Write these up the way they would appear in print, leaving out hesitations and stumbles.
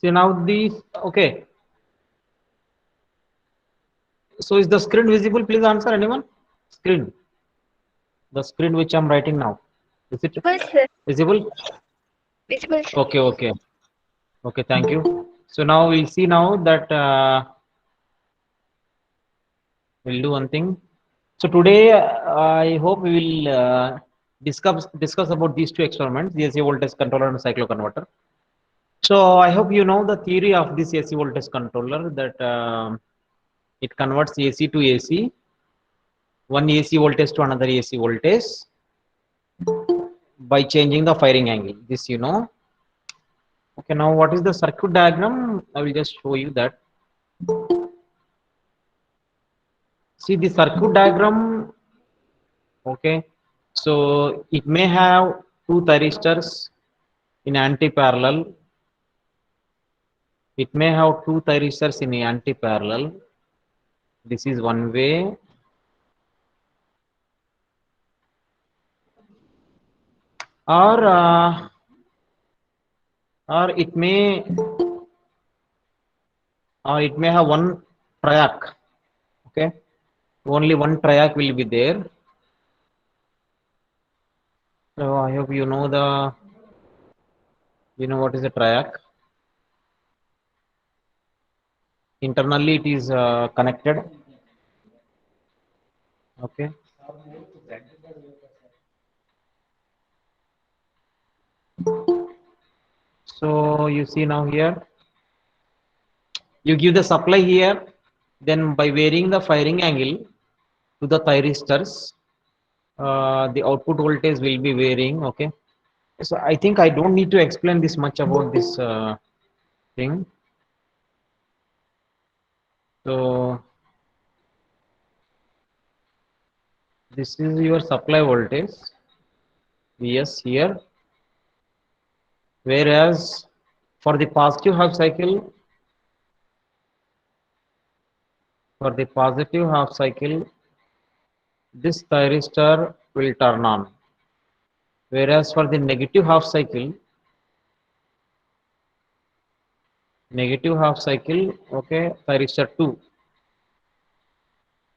See now these, okay. So is the screen visible? Please answer anyone. Screen. The screen which I'm writing now. Is it Visible, sir. visible? Visible, sir. Okay, okay. Okay, thank you. So now we'll see now that we'll do one thing. So today I hope we will discuss about these two experiments, the AC voltage controller and cycloconverter. So I hope you know the theory of this AC voltage controller, that it converts AC to AC, one AC voltage to another AC voltage by changing the firing angle. This you know. Okay, now what is the circuit diagram? I will just show you that. See the circuit diagram. Okay, so it may have two thyristors in anti-parallel. It may have two thyristors in anti-parallel. This is one way. Or or it may have one triac. Okay, only one triac will be there. So I hope you know what is a triac. Internally it is connected. Okay, so you see now here, you give the supply here, then by varying the firing angle to the thyristors, the output voltage will be varying. Okay, so I think I don't need to explain this much about this thing. So this is your supply voltage Vs here, whereas for the positive half cycle, this thyristor will turn on, whereas for the negative half cycle, okay, thyristor 2,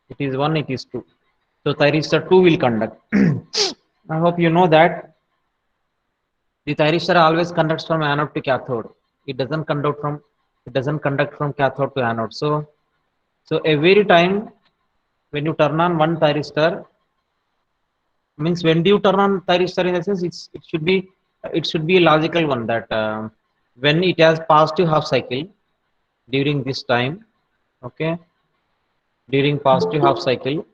it is 1, it is 2, so thyristor 2 will conduct. I hope you know that the thyristor always conducts from anode to cathode. It doesn't conduct from cathode to anode. So every time when you turn on one thyristor, means when do you turn on thyristor, in the sense it should be a logical one, that when it has positive half cycle during this time. Okay, during positive half cycle,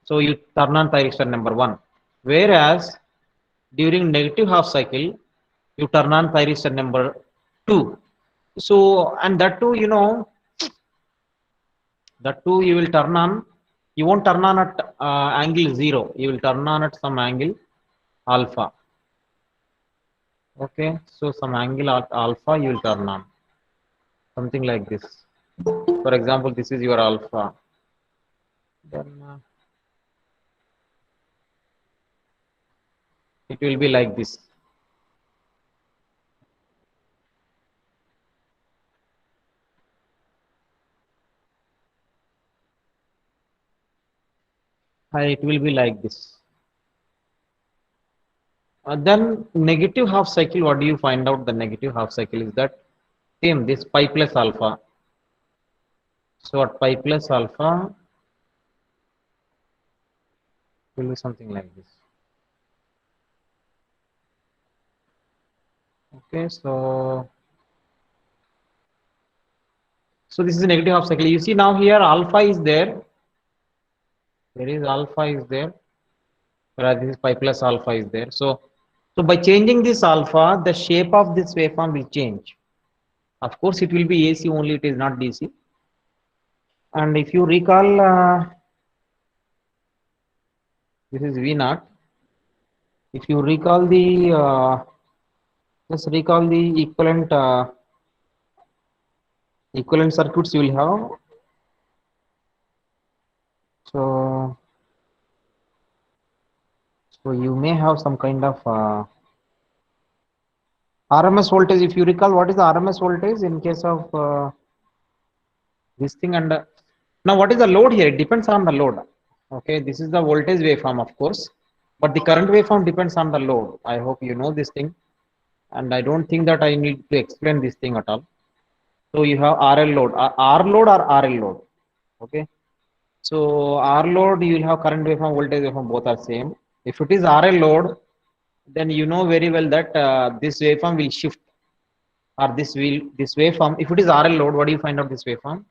so you turn on thyristor number 1, whereas during negative half cycle you turn on thyristor number 2. So, and that too, you will turn on, you won't turn on at angle 0, you will turn on at some angle alpha. Okay, so some angle at alpha you will turn on, something like this. For example, this is your alpha, then it will be like this. It will be like this. Then negative half cycle, what do you find out? The negative half cycle is that same, this pi plus alpha. So at pi plus alpha will be something like this. Okay, so this is a negative half cycle. You see now here alpha is there. There is alpha is there, whereas this is pi plus alpha is there. So by changing this alpha, the shape of this waveform will change. Of course, it will be AC only, it is not DC. And if you recall, this is V naught. If you recall just recall the equivalent circuits you will have. So, so you may have some kind of RMS voltage, if you recall, what is the RMS voltage in case of this thing? And now what is the load here? It depends on the load. Okay, this is the voltage waveform, of course, but the current waveform depends on the load. I hope you know this thing, and I don't think that I need to explain this thing at all. So you have RL load, R load or RL load. Okay, so R load, you will have current waveform, voltage waveform, both are same. If it is RL load, then you know very well that this waveform will shift, or this waveform, if it is RL load, what do you find out this waveform?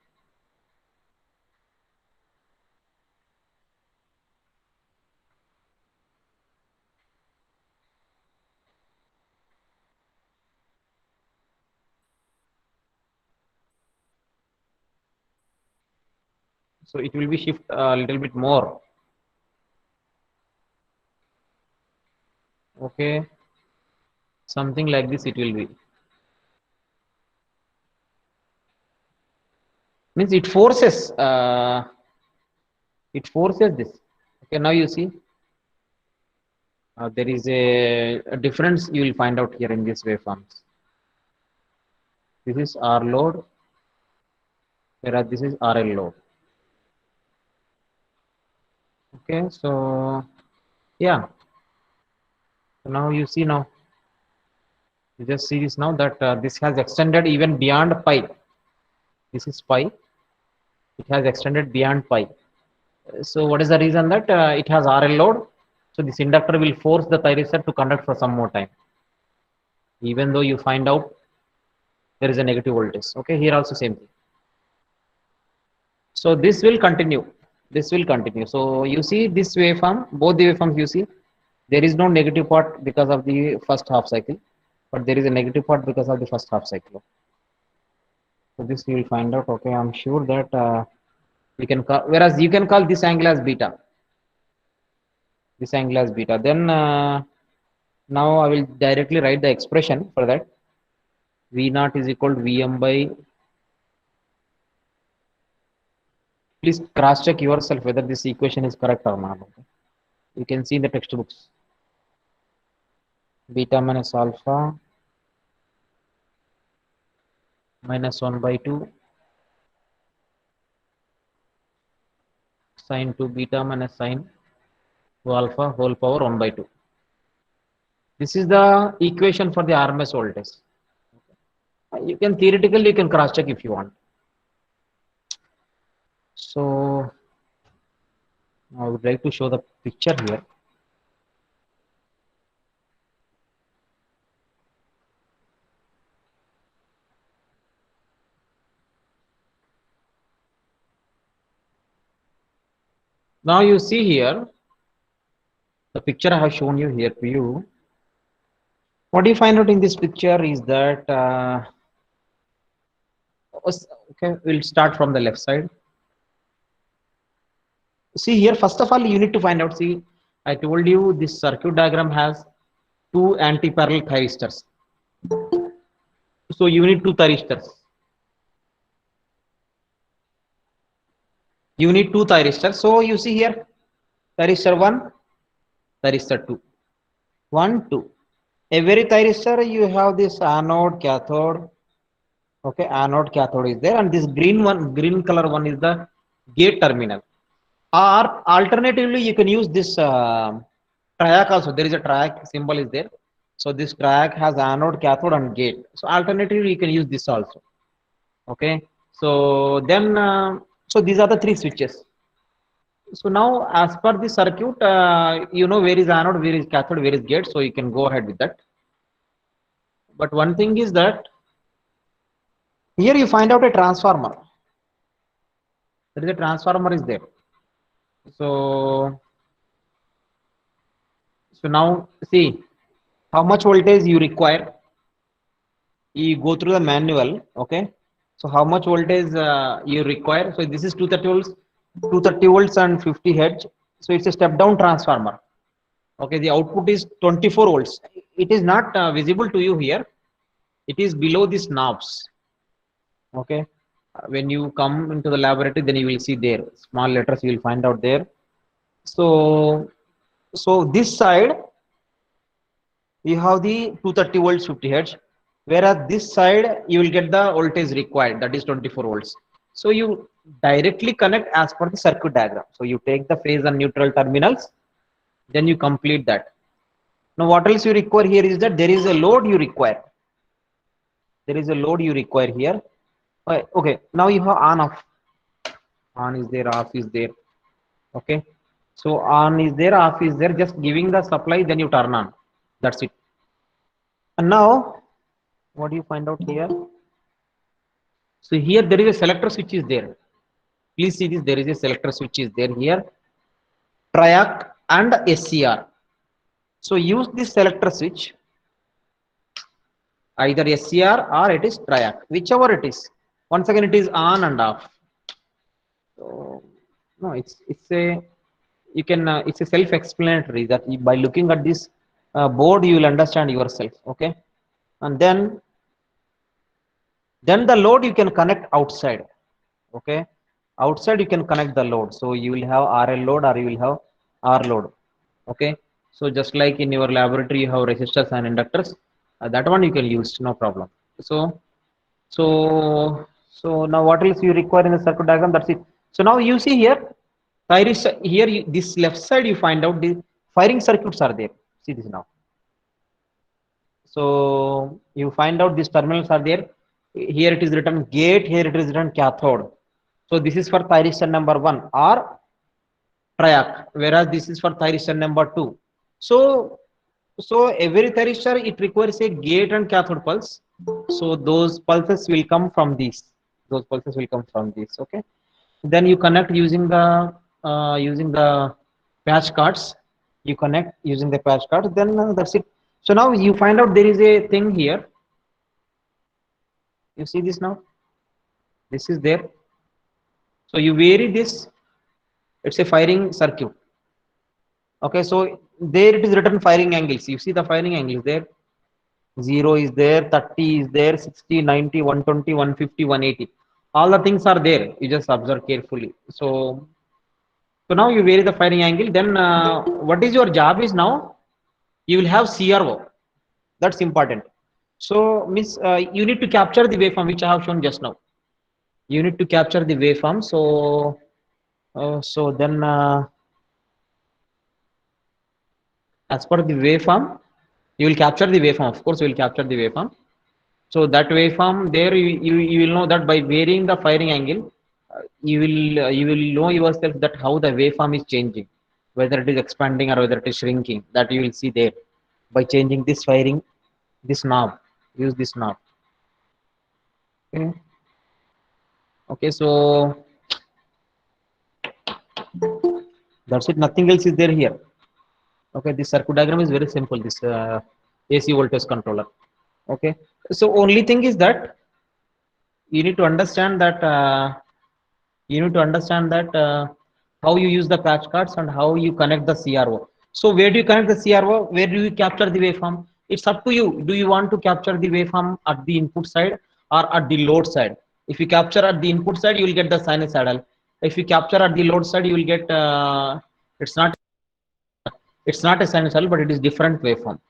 So it will be shift a little bit more. Okay, something like this it will be. Means it forces this. Okay, now you see there is a difference you will find out here in this waveforms. This is R load, whereas this is RL load. Okay, so yeah, so now you see, now you just see this now that this has extended even beyond pi. This is pi, it has extended beyond pi. So what is the reason? That it has RL load, so this inductor will force the thyristor to conduct for some more time, even though you find out there is a negative voltage. Okay, here also same thing. So this will continue, this will continue. So you see this waveform, both the waveforms, you see there is no negative part because of the first half cycle, but there is a negative part because of the first half cycle. So this you will find out. Okay, I'm sure that you can call, whereas you can call this angle as beta, this angle as beta. Then now I will directly write the expression for that. V naught is equal to Vm by, please cross check yourself whether this equation is correct or not. Okay? You can see in the textbooks. Beta minus alpha minus 1 by 2 sine 2 beta minus sine 2 alpha whole power 1 by 2. This is the equation for the RMS voltage. You can theoretically, you can cross check if you want. So I would like to show the picture here. Now you see here, the picture I have shown you here to you. What do you find out in this picture is that, okay, we'll start from the left side. See here, first of all, you need to find out, see, I told you this circuit diagram has two anti-parallel thyristors. So you need two thyristors. You need two thyristors. So you see here, thyristor 1, thyristor 2. 1, 2. Every thyristor you have this anode, cathode. Okay, anode, cathode is there, and this green one, green color one is the gate terminal. Or alternatively, you can use this triac also. There is a triac symbol is there. So this triac has anode, cathode, and gate. So alternatively, you can use this also. Okay. So then, so these are the three switches. So now, as per the circuit, you know where is anode, where is cathode, where is gate. So you can go ahead with that. But one thing is that here you find out a transformer. There is a transformer is there. So now see how much voltage you require. You go through the manual. Okay. So how much voltage you require? So this is 230 volts and 50 hertz. So it's a step down transformer. Okay. The output is 24 volts. It is not visible to you here. It is below these knobs. Okay. When you come into the laboratory, then you will see there small letters. You will find out there. So this side you have the 230 volts 50 hertz. whereas this side you will get the voltage required, that is 24 volts. So you directly connect as per the circuit diagram. So you take the phase and neutral terminals, then you complete that. Now what else you require here is that there is a load you require. There is a load you require here. Okay, now you have on off. On is there, off is there. Okay, so on is there, off is there, just giving the supply, then you turn on. That's it. And now what do you find out here? So here there is a selector switch is there. Please see this, there is a selector switch is there here, triac and SCR. So use this selector switch, either SCR or it is triac, whichever it is. Once again, it is on and off. So no, it's a, you can it's a self-explanatory that by looking at this board you will understand yourself. Okay, and then the load you can connect outside. Okay, outside you can connect the load, so you will have RL load or you will have R load. Okay, so just like in your laboratory you have resistors and inductors, that one you can use, no problem. So so so now what else you require in the circuit diagram? That's it. So now you see here, here this left side you find out the firing circuits are there. See this now. So you find out these terminals are there. Here it is written gate, here it is written cathode. So this is for thyristor number 1 or triac, whereas this is for thyristor number 2. So every thyristor it requires a gate and cathode pulse. So those pulses will come from these. Those pulses will come from these. Okay. Then you connect using the patch cards. You connect using the patch cards. Then that's it. So now you find out there is a thing here. You see this now. This is there. So you vary this. It's a firing circuit. Okay. So there it is written firing angles. You see the firing angles there. 0 is there, 30 is there, 60, 90, 120, 150, 180. All the things are there. You just observe carefully. So now you vary the firing angle. Then what is your job is now? You will have CRO. That's important. So miss, you need to capture the waveform which I have shown just now. You need to capture the waveform. So then as per the waveform, you will capture the waveform. Of course, you will capture the waveform. So that waveform there, you will know that by varying the firing angle, you will know yourself that how the waveform is changing, whether it is expanding or whether it is shrinking. That you will see there by changing this firing, this knob. Use this knob. Okay. Okay. So that's it. Nothing else is there here. Okay. This circuit diagram is very simple. This AC voltage controller. Okay. So only thing is that you need to understand that. How you use the patch cards and how you connect the CRO. So where do you connect the CRO? Where do you capture the waveform? It's up to you. Do you want to capture the waveform at the input side or at the load side? If you capture at the input side, you will get the sinusoidal. If you capture at the load side, you will get it's not a sinusoidal, but it is different waveform.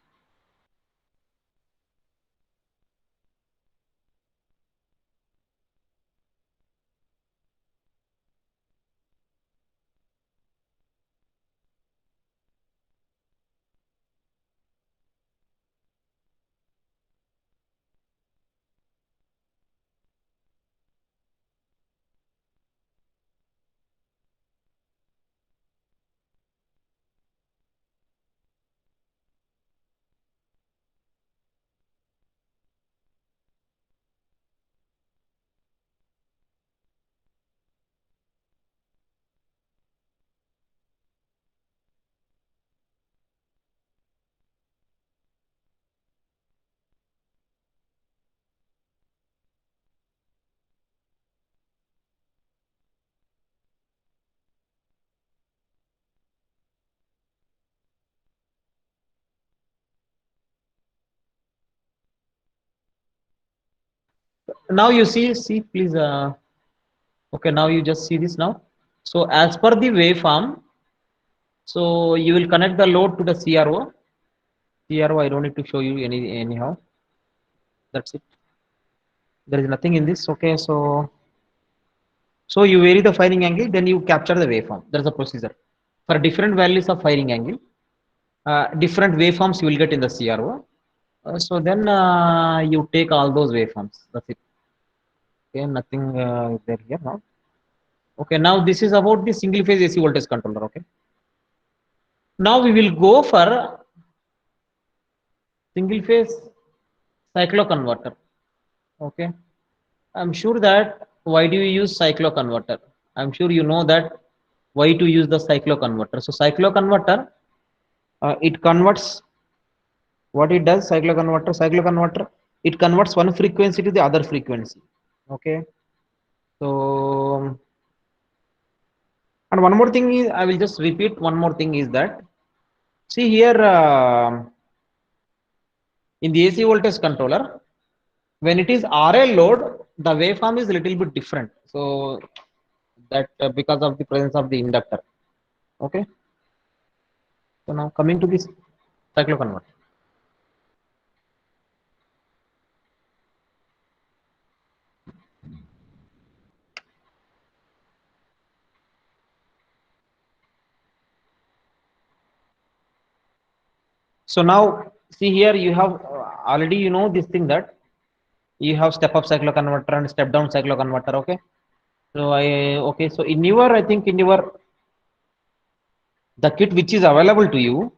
Now you see, please. Okay, now you just see this now. So as per the waveform, so you will connect the load to the CRO. I don't need to show you anyhow. That's it. There is nothing in this. Okay, so you vary the firing angle, then you capture the waveform. There's a procedure for different values of firing angle. Different waveforms you will get in the CRO. So then you take all those waveforms. That's it. Okay, nothing is there here now. Okay, now this is about the single phase AC voltage controller. Okay, now we will go for single phase cycloconverter. Okay, I'm sure that why do you use cycloconverter? I'm sure you know that why to use the cycloconverter. So cycloconverter, it converts what it does. Cycloconverter, it converts one frequency to the other frequency. Okay, so and one more thing is, I will just repeat one more thing is that see here in the AC voltage controller, when it is RL load, the waveform is a little bit different. So that because of the presence of the inductor. Okay. So now coming to this cycloconverter. So now see here you have already you know this thing that you have step up cycloconverter and step down cycloconverter. Okay. So okay. So in your I think in your the kit which is available to you,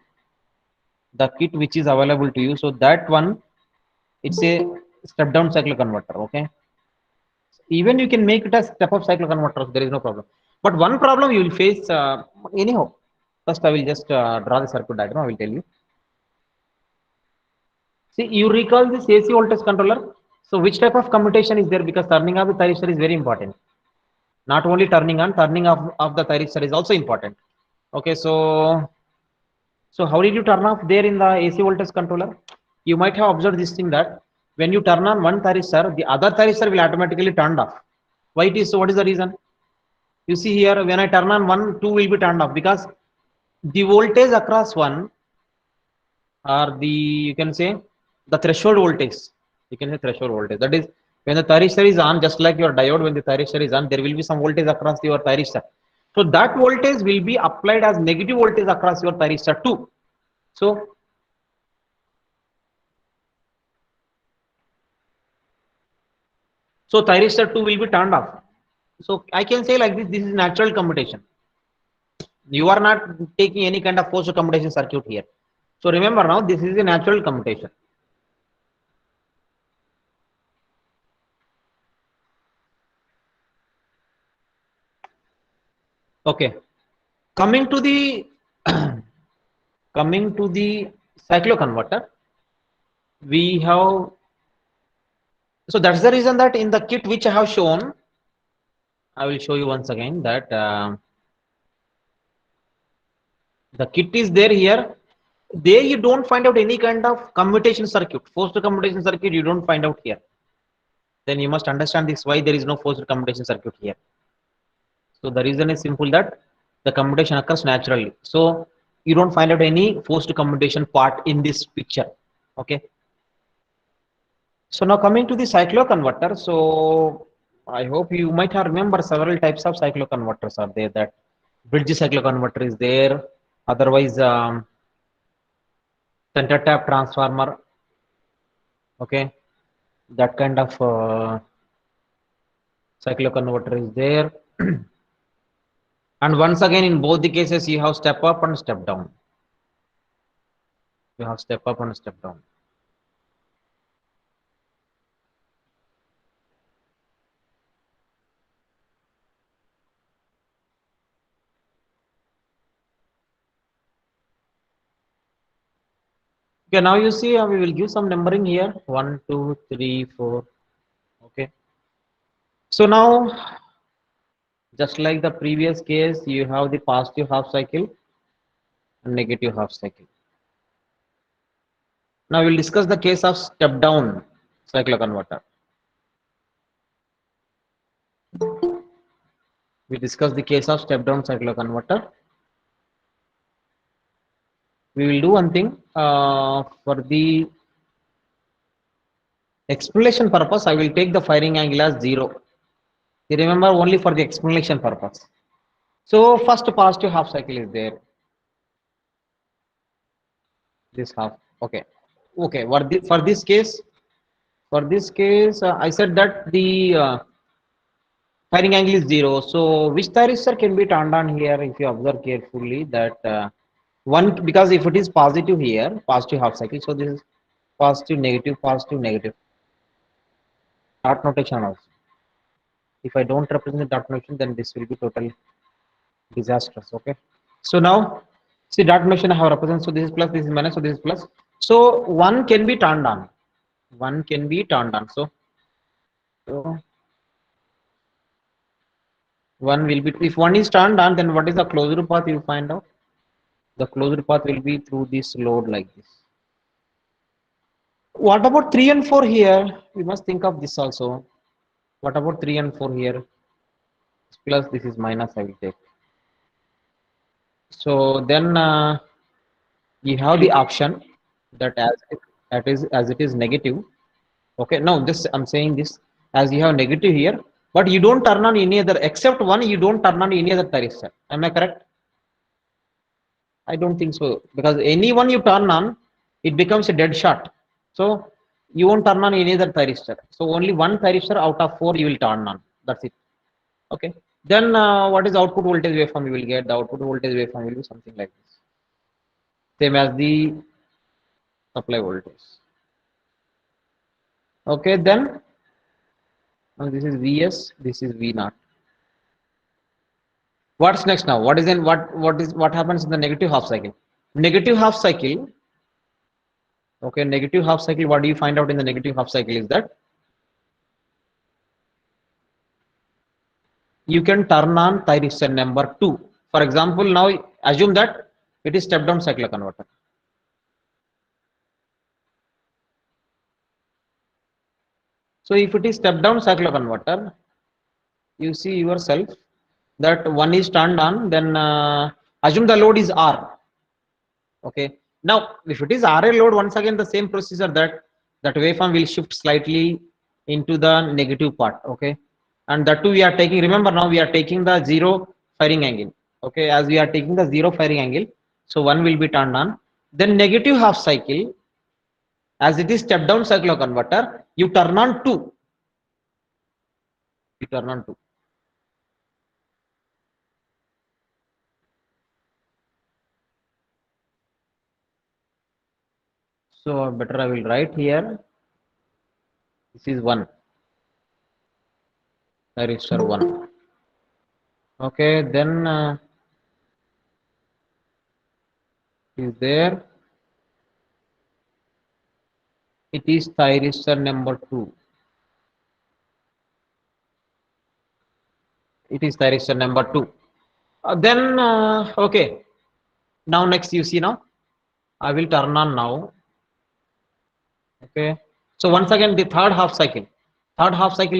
the kit which is available to you. So that one it's a step down cycloconverter. Okay. Even you can make it as step up cycloconverter. There is no problem. But one problem you will face anyhow. First I will just draw the circuit diagram. I will tell you. See, you recall this AC voltage controller. So which type of commutation is there? Because turning off the thyristor is very important. Not only turning on, turning off of the thyristor is also important. Okay, so how did you turn off there in the AC voltage controller? You might have observed this thing that when you turn on one thyristor, the other thyristor will automatically turn off. Why it is so? What is the reason? You see here, when I turn on one, two will be turned off because the voltage across one or the you can say the threshold voltage. You can say threshold voltage. That is when the thyristor is on, just like your diode, when the thyristor is on, there will be some voltage across your thyristor. So that voltage will be applied as negative voltage across your thyristor too. So thyristor 2 will be turned off. So I can say like this is natural commutation. You are not taking any kind of forced commutation circuit here. So remember now, this is a natural commutation. Okay. Coming to the coming to the cycloconverter, we have so that's the reason that in the kit which I have shown, I will show you once again that the kit is there here. There you don't find out any kind of commutation circuit, forced commutation circuit. You don't find out here. Then you must understand this why there is no forced commutation circuit here. So the reason is simple that the commutation occurs naturally. So you don't find out any forced commutation part in this picture. Okay. So now coming to the cycloconverter. So I hope you might have remember several types of cycloconverters are there. That bridge cycloconverter is there. Otherwise, center tap transformer. Okay, that kind of cycloconverter is there. And once again, in both the cases, you have step up and step down. You have step up and step down. Okay, now you see we will give some numbering here 1, 2, 3, 4. Okay, so now just like the previous case, you have the positive half cycle and negative half cycle. Now we'll discuss the case of step down cycloconverter. We discuss the case of step down cycloconverter. We will do one thing for the Explanation purpose, I will take the firing angle as 0. You remember, only for the explanation purpose. So first positive half cycle is there. This half. Okay. Okay. For this case, I said that the firing angle is 0. So which thyristor can be turned on here? If you observe carefully, that one, because if it is positive here, positive half cycle. So this is positive, negative, positive, negative. Dot notation also. If I don't represent the dot notation, then this will be totally disastrous. Okay. So now, see, dot notation I have represented. So this is plus, this is minus, so this is plus. So one can be turned on. One can be turned on. So one will be, if one is turned on, then what is the closed path? You find out. The closed path will be through this load like this. What about 3 and 4 here? We must think of this also. What about 3 and 4 here? Plus, this is minus, I will take. So then you have the option that as it is negative. Okay, now this I'm saying this, as you have negative here, but you don't turn on any other, except one, you don't turn on any other thyristor. Am I correct? I don't think so, because any one you turn on, it becomes a dead shot. So you won't turn on any other thyristor. So only one thyristor out of 4 you will turn on. That's it. Okay. Then what is output voltage waveform you will get? The output voltage waveform will be something like this. Same as the supply voltage. Okay. Then this is Vs. This is V naught. What's next now? What happens in the negative half cycle? Negative half cycle. Okay. Negative half cycle. What do you find out in the negative half cycle is that you can turn on thyristor number 2. For example, now assume that it is step down cycloconverter. So if it is step down cycloconverter, you see yourself that one is turned on, then assume the load is R. Okay. Now, if it is RL load, once again the same procedure, that waveform will shift slightly into the negative part. Okay. And that too we are taking, remember now we are taking the 0 firing angle. Okay. As we are taking the 0 firing angle, so one will be turned on. Then negative half cycle, as it is step down cycloconverter, you turn on 2. You turn on 2. So better I will write here. This is 1. Thyristor 1. Okay, then is there, it is thyristor number 2. It is thyristor number 2. Then okay, now next you see, now I will turn on now. Okay, so once again the third half cycle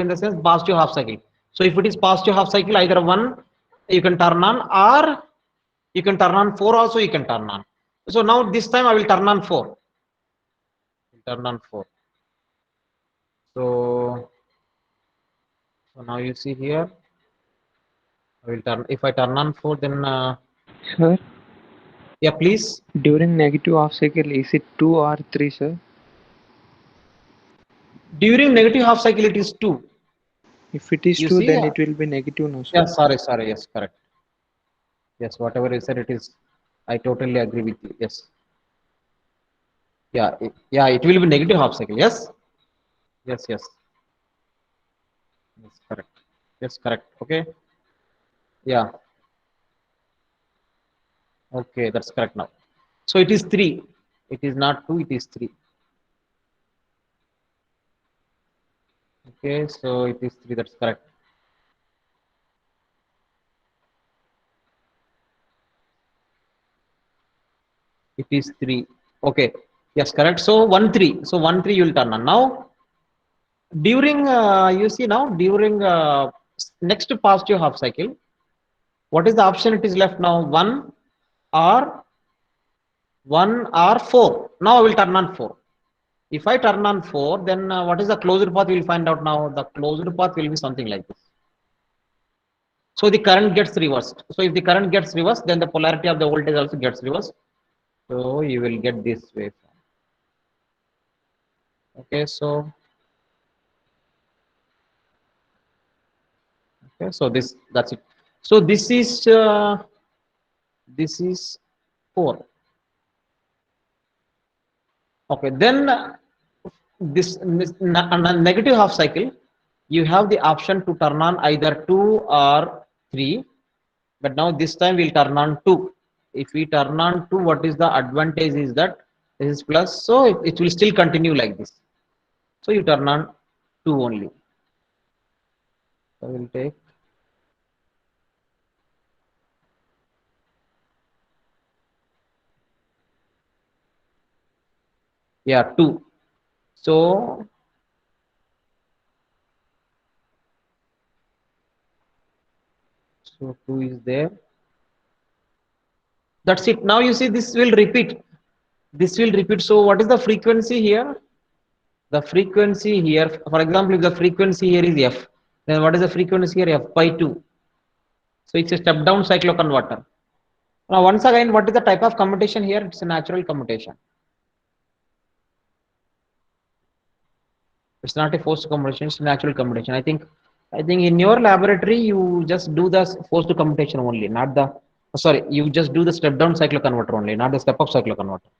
in the sense positive half cycle. So if it is positive half cycle, either one you can turn on, or you can turn on 4 also, you can turn on. So now this time I will turn on 4. Turn on 4. So now you see here, I will turn, if I turn on 4, then Sir, yeah, please. during negative half cycle, is it 2 or 3, sir? During negative half cycle, it is 2. If it is You 2, see, then it will be negative, no, sir? yeah, sorry, yes, correct. Yes, whatever you said, it is, I totally agree with you. Yes. Yeah, it will be negative half cycle. Yes. Yes. Yes, correct. Yes, correct. Okay. Yeah. Okay, that's correct now. So it is 3. It is not 2, it is 3. Okay, so it is 3, that's correct. It is 3. Okay. Yes, correct. So 1 3. So 1 3 you will turn on. Now during you see, now during next positive half cycle, what is the option it is left now? 1 or 4. Now I will turn on 4. If I turn on 4, then what is the closed path? We'll find out now. The closed path will be something like this. So the current gets reversed. So if the current gets reversed, then the polarity of the voltage also gets reversed. So you will get this waveform. Okay, so that's it. So this is 4. Okay, then negative half cycle, you have the option to turn on either 2 or 3, but now this time we'll turn on 2. If we turn on 2, what is the advantage is that this is plus, so it will still continue like this. So you turn on 2 only. So we'll take yeah 2. So 2 is there. That's it. Now you see this will repeat. This will repeat. So what is the frequency here? The frequency here, for example, if the frequency here is f, then what is the frequency here? F by 2. So it's a step down cycloconverter. Now once again, what is the type of commutation here? It's a natural commutation. It's not a forced commutation, it's a natural commutation. I think in your laboratory you just do the forced commutation only, not the you just do the step down cycloconverter only, not the step up cycloconverter.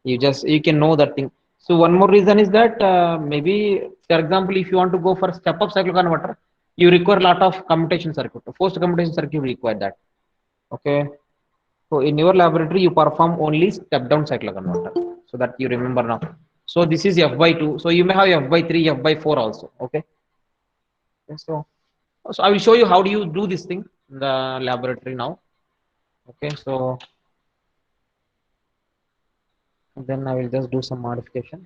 You can know that thing. So one more reason is that maybe, for example, if you want to go for step up cycloconverter, you require a lot of commutation circuit. Forced commutation circuit require that. Okay. So in your laboratory, you perform only step down cycloconverter, so that you remember now. So this is f by 2. So you may have f by 3, f by 4 also. Okay. So I will show you how do you do this thing in the laboratory now. Okay. So then I will just do some modification.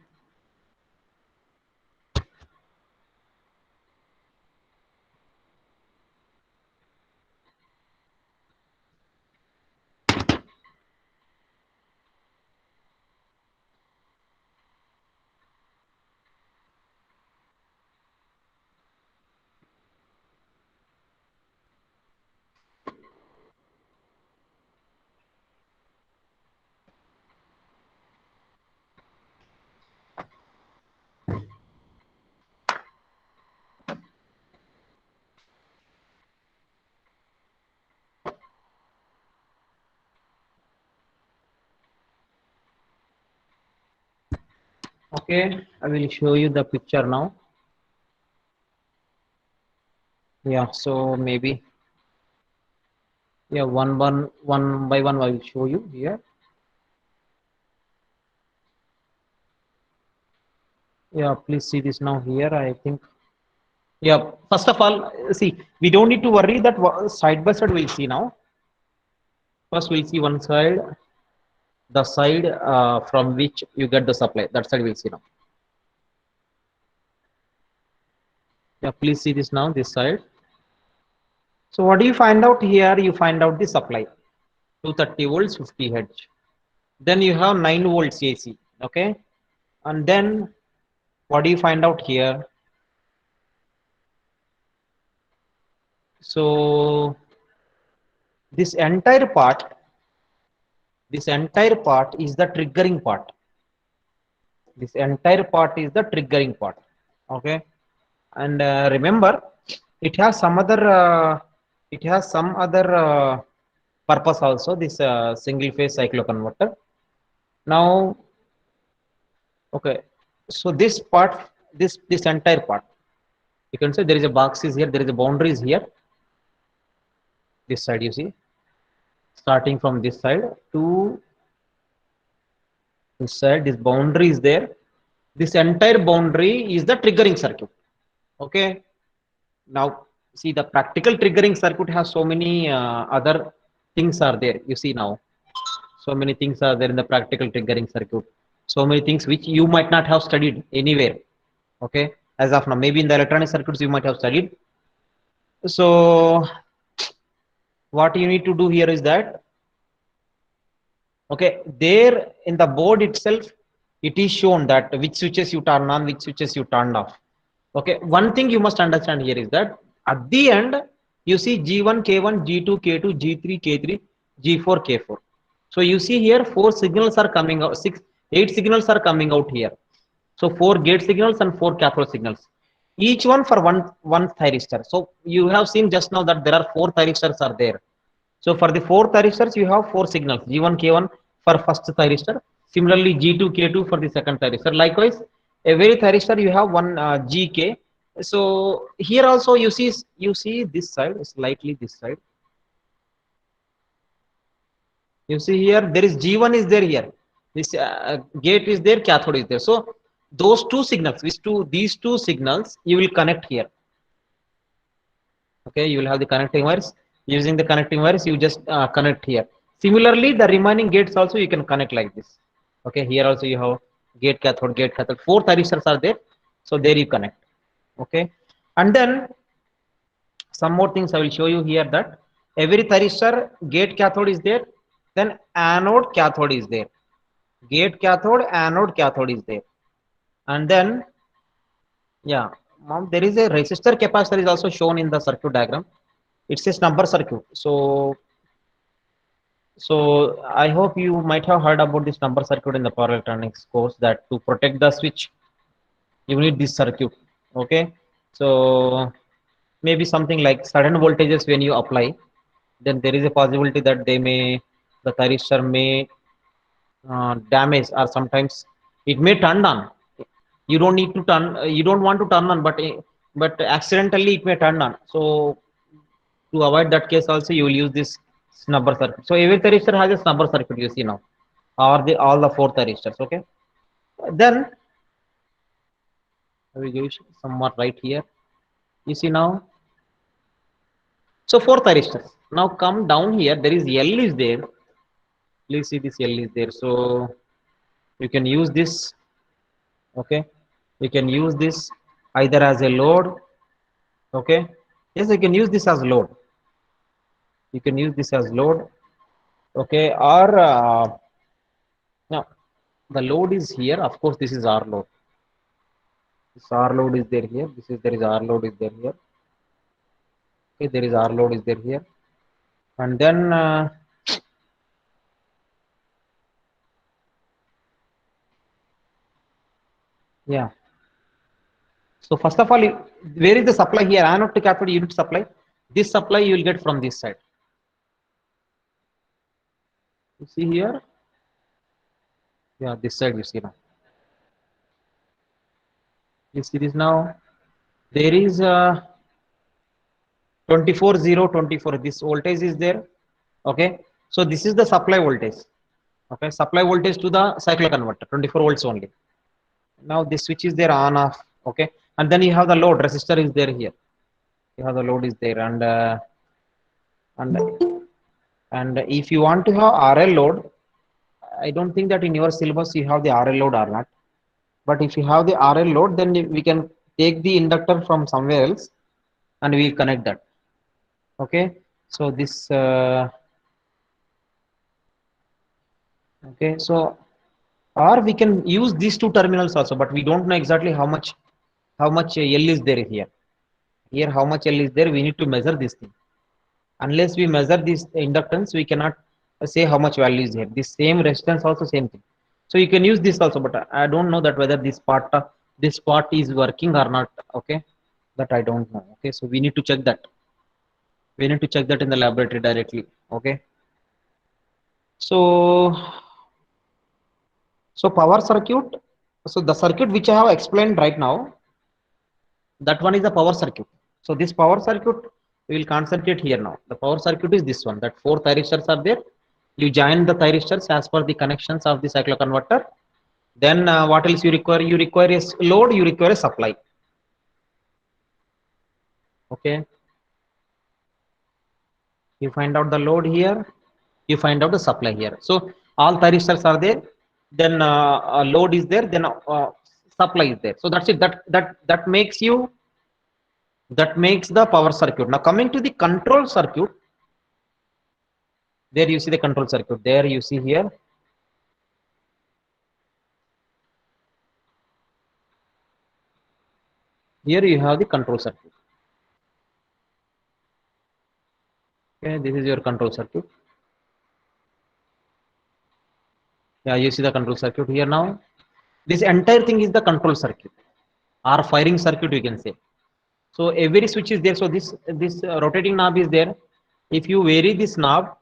Okay, I will show you the picture now. Yeah, so maybe yeah, one by one I will show you here. Yeah, please see this now here. I think yeah. First of all, see, we don't need to worry that side by side we'll see now. First, we'll see one side, the side from which you get the supply. That side we'll see now. Yeah, please see this now. This side. So what do you find out here? You find out the supply, 230 volts, 50 hertz. Then you have 9 volts AC. Okay, and then what do you find out here? So this entire part is the triggering part. This entire part is the triggering part. Okay, and remember, it has some other purpose also, this single phase cycloconverter. Now okay, so this part, this entire part, you can say there is a box is here, there is a boundary is here. This side, you see, starting from this side to this side, this boundary is there. This entire boundary is the triggering circuit. Okay, now see, the practical triggering circuit has so many other things are there. You see now, so many things are there in the practical triggering circuit, so many things which you might not have studied anywhere. Okay, as of now, maybe in the electronic circuits you might have studied. So what you need to do here is that, okay, there in the board itself it is shown that which switches you turn on, which switches you turned off. Okay, one thing you must understand here is that at the end you see G1, K1, G2, K2, G3, K3, G4, K4. So you see here 4 signals are coming out, 8 signals are coming out here. So 4 gate signals and 4 cathode signals, each one for one thyristor. So you have seen just now that there are 4 thyristors are there. So for the 4 thyristors, you have 4 signals, G1, K1 for first thyristor. Similarly, G2, K2 for the second thyristor. Likewise, every thyristor you have one GK. So here also you see this side, slightly this side. You see here there is G1 is there here. This gate is there, cathode is there. So those 2 signals, these two signals you will connect here. Okay, you will have the connecting wires. Using the connecting wires, you just connect here. Similarly, the remaining gates also you can connect like this. Okay, here also you have gate cathode, gate cathode. 4 thyristors are there, so there you connect. Okay, and then some more things I will show you here, that every thyristor gate cathode is there, then anode cathode is there. Gate cathode, anode cathode is there, and then yeah, mom, there is a resistor capacitor is also shown in the circuit diagram. It says number circuit. So I hope you might have heard about this number circuit in the power electronics course, that to protect the switch you need this circuit. Okay, so maybe something like sudden voltages when you apply, then there is a possibility that the thyristor may damage, or sometimes it may turn on. You don't need to turn, you don't want to turn on, but accidentally it may turn on. So to avoid that case also, you will use this snubber circuit. So every thyristor has a snubber circuit, you see now, or the all the 4 thyristors. Okay, then I will give you somewhat right here, you see now. So 4 thyristors, now come down here, there is L is there. Please see this L is there, so you can use this. Okay, you can use this either as a load. Okay, yes, you can use this as load, you can use this as load. Okay, or now the load is here, of course this is R load. This R load is there here, there is R load is there here. Okay, there is R load is there here, and then yeah. So first of all, where is the supply here? Anode to cathode unit supply. This supply you will get from this side. You see here, yeah, this side you see now. You see this now. There is 24,024. This voltage is there. Okay, so this is the supply voltage. Okay, supply voltage to the cycloconverter, 24 volts only. Now this switch is there on off. Okay, and then you have the load resistor is there here. You have the load is there, and if you want to have RL load, I don't think that in your syllabus you have the RL load or not. But if you have the RL load, then we can take the inductor from somewhere else and we connect that. Okay, so this okay, so or we can use these 2 terminals also, but we don't know exactly how much L is there here. Here how much L is there, we need to measure this thing. Unless we measure this inductance, we cannot say how much value is here. This same resistance also same thing. So you can use this also, but I don't know that whether this part is working or not. Okay, that I don't know. Okay, so we need to check that. We need to check that in the laboratory directly. Okay, so power circuit. So the circuit which I have explained right now, that one is the power circuit. So this power circuit we will concentrate here now. The power circuit is this one, that 4 thyristors are there. You join the thyristors as per the connections of the cycloconverter. Then what else you require? You require a load, you require a supply. Okay, you find out the load here, you find out the supply here. So all thyristors are there, then load is there, then supply is there. So that's it. That makes the power circuit. Now coming to the control circuit, there you see the control circuit. There you see here. Here you have the control circuit. Okay, this is your control circuit. Yeah, you see the control circuit here now. This entire thing is the control circuit or firing circuit, you can say. So every switch is there. So this rotating knob is there. If you vary this knob,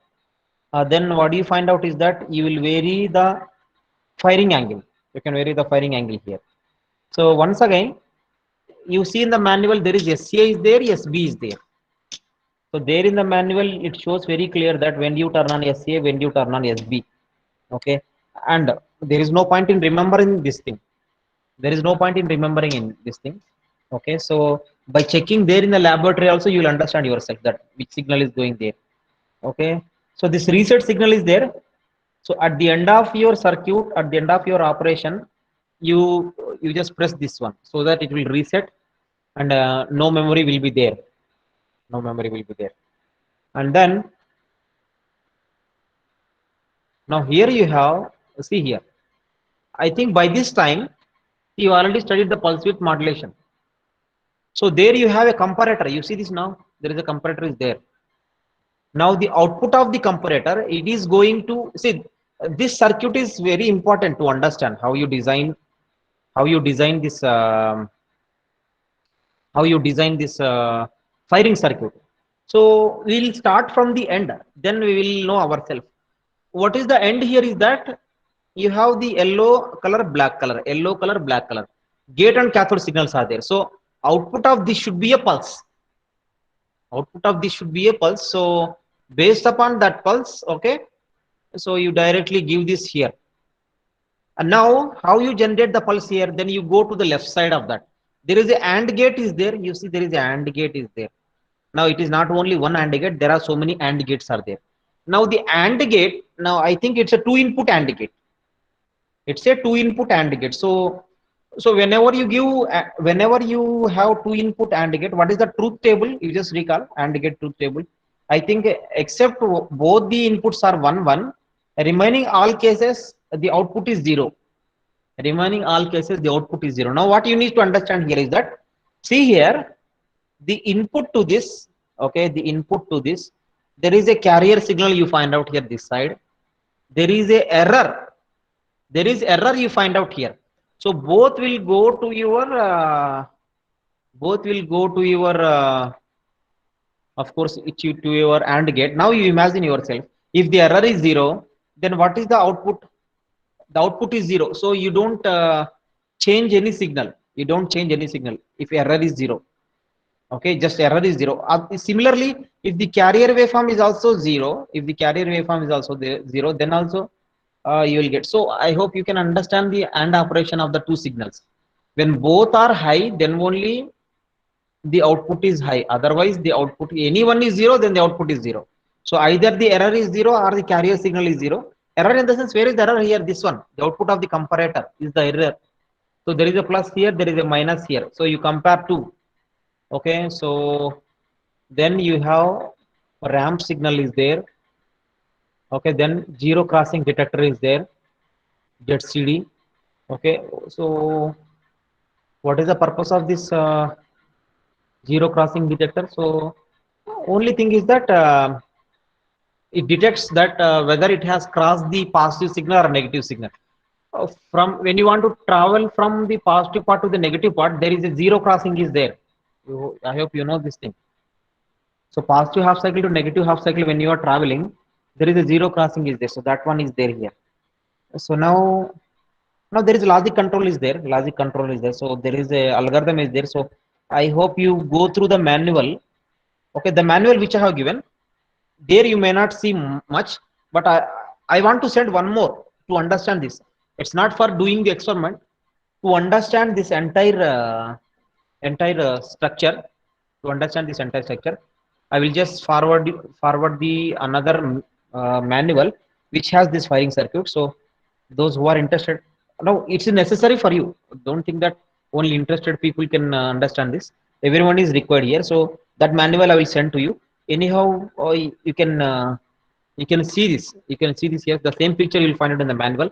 then what you find out is that you will vary the firing angle. You can vary the firing angle here. So once again, you see in the manual there is SCA is there, SB is there. So there in the manual it shows very clear that when you turn on SCA, when you turn on SB. Okay, and there is no point in remembering this thing. There is no point in remembering in this thing. Okay, so by checking there in the laboratory also you will understand yourself that which signal is going there. Okay, so this reset signal is there. So at the end of your circuit, at the end of your operation, you just press this one so that it will reset, and no memory will be there. No memory will be there. And then now here you have, see here, I think by this time you already studied the pulse width modulation. So there you have a comparator. You see this now, there is a comparator is there. Now the output of the comparator, it is going to see, this circuit is very important to understand how you design this firing circuit. So we'll start from the end, then we will know ourselves. What is the end here is that you have the yellow color, black color, yellow color, black color. Gate and cathode signals are there. So output of this should be a pulse. Output of this should be a pulse. So based upon that pulse, okay, so you directly give this here. And now how you generate the pulse here, then you go to the left side of that. There is a AND gate is there. You see there is a AND gate is there. Now it is not only one AND gate, there are so many AND gates are there. Now the AND gate, now I think it's a 2-input AND gate. It's a 2-input AND gate. So whenever you give, whenever you have 2-input AND gate, what is the truth table? You just recall AND gate truth table. I think except both the inputs are 1 1, remaining all cases the output is 0. Remaining all cases the output is 0. Now what you need to understand here is that, see here, the input to this, okay, the input to this, there is a carrier signal you find out here this side. There is a error. There is error you find out here. So both will go to your of course to your AND gate. Now you imagine yourself, if the error is 0, then what is the output? The output is 0. So you don't change any signal. You don't change any signal if error is 0. Okay, just error is 0. Similarly, if the carrier waveform is also 0, if the carrier waveform is also 0, then also you will get. So I hope you can understand the AND operation of the two signals. When both are high, then only the output is high. Otherwise, the output, any one is 0, then the output is 0. So either the error is 0 or the carrier signal is 0. Error in the sense, where is the error here? This one, the output of the comparator is the error. So there is a plus here, there is a minus here. So you compare two. Okay, so then you have ramp signal is there. Okay, then zero crossing detector is there, ZCD. Okay, so what is the purpose of this zero crossing detector? So only thing is that it detects that whether it has crossed the positive signal or negative signal. From when you want to travel from the positive part to the negative part, there is a zero crossing is there. I hope you know this thing. So positive half cycle to negative half cycle, when you are traveling, there is a zero crossing is there. So that one is there here. So now there is logic control is there. Logic control is there. So there is a algorithm is there. So I hope you go through the manual. Okay, the manual which I have given, there you may not see much, but I want to send one more to understand this. It's not for doing the experiment. To understand this entire structure, to understand this entire structure, I will just forward the another manual which has this firing circuit. So those who are interested, now it's necessary for you. Don't think that only interested people can understand this. Everyone is required here. So that manual I will send to you. Anyhow, you can see this. You can see this here. The same picture you will find it in the manual.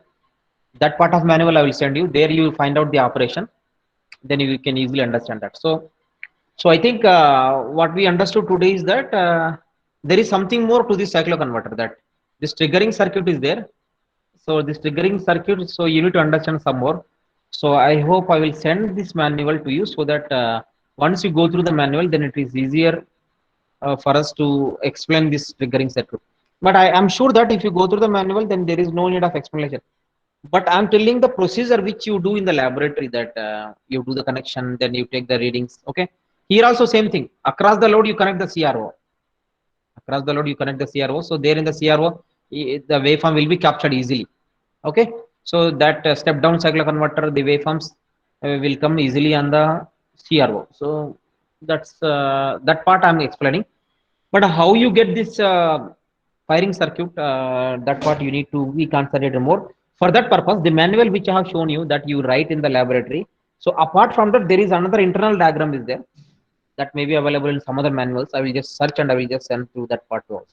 That part of manual I will send you. There you will find out the operation. then you can easily understand that. So I think what we understood today is that there is something more to this cycloconverter, that this triggering circuit is there. So this triggering circuit, so you need to understand some more. So I hope I will send this manual to you, so that once you go through the manual, then it is easier for us to explain this triggering circuit. But I am sure that if you go through the manual, then there is no need of explanation. But I'm telling the procedure which you do in the laboratory, that you do the connection, then you take the readings. Okay. Here also same thing. Across the load, you connect the CRO. Across the load, you connect the CRO. So there in the CRO, the waveform will be captured easily. Okay. So that step down cycloconverter, the waveforms will come easily on the CRO. So that's that part I'm explaining. But how you get this firing circuit, that part you need to be concentrated more. For that purpose, the manual which I have shown you, that you write in the laboratory. So apart from that, there is another internal diagram is there, that may be available in some other manuals. I will just search and I will just send through that part also.